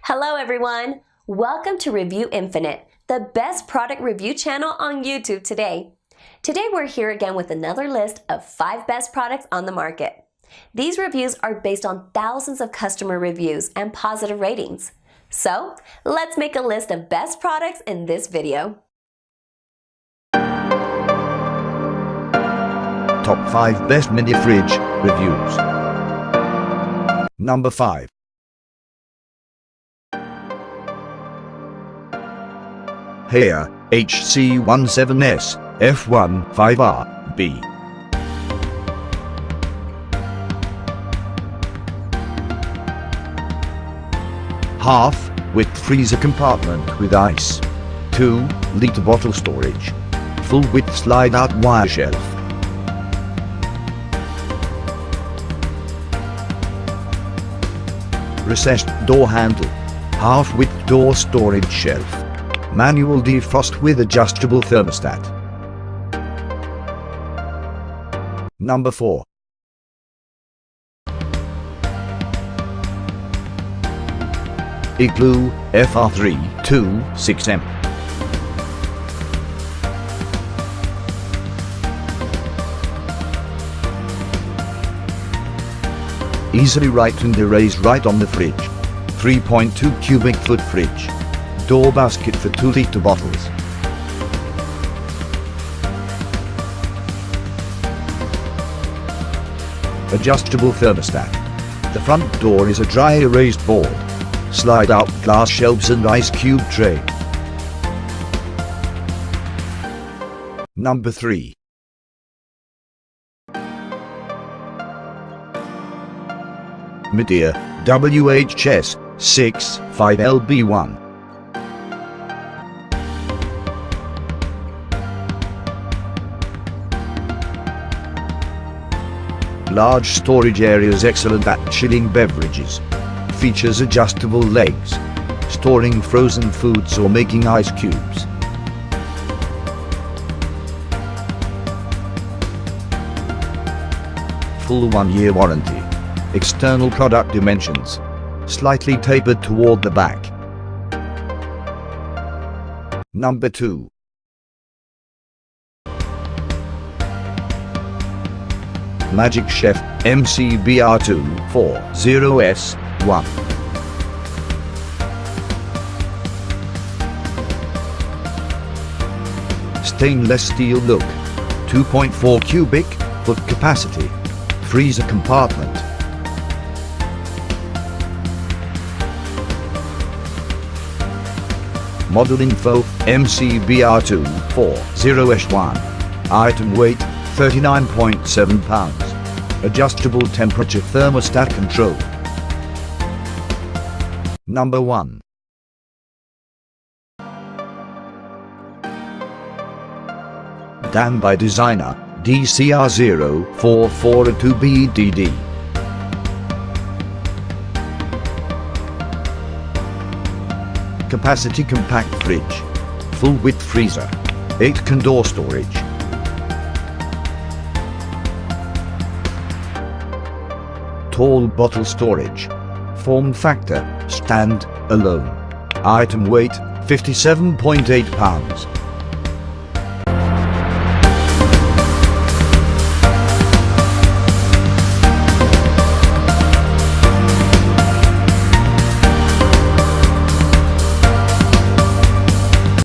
Hello everyone! Welcome to Review Infinite, the best product review channel on YouTube today. Today we're here again with another list of 5 best products on the market. These reviews are based on thousands of customer reviews and positive ratings. So, let's make a list of best products in this video. Top 5 Best Mini Fridge Reviews. Number 5. Haier HC17SF15RB. Half-width freezer compartment with ice. 2-liter bottle storage. Full-width slide-out wire shelf. Recessed door handle. Half-width door storage shelf. Manual defrost with adjustable thermostat. Number 4. Igloo FR326M. Easily right and erase right on the fridge. 3.2 cubic foot fridge. Door basket for 2-liter bottles. Adjustable thermostat. The front door is a dry erase board. Slide out glass shelves and ice cube tray. Number 3. Midea WHS-65LB1. Large storage areas excellent at chilling beverages. Features adjustable legs. Storing frozen foods or making ice cubes. Full 1-year warranty. External product dimensions. Slightly tapered toward the back. Number 2. Magic Chef MCBR240S1. Stainless steel look. 2.4 cubic foot capacity. Freezer compartment. Model info MCBR240S1. Item weight 39.7 pounds. Adjustable temperature thermostat control. Number 1. Danby Designer DCR0442BDD. Capacity compact fridge. Full width freezer. 8-can door storage. Tall bottle storage. Form factor, stand alone. Item weight 57.8 pounds.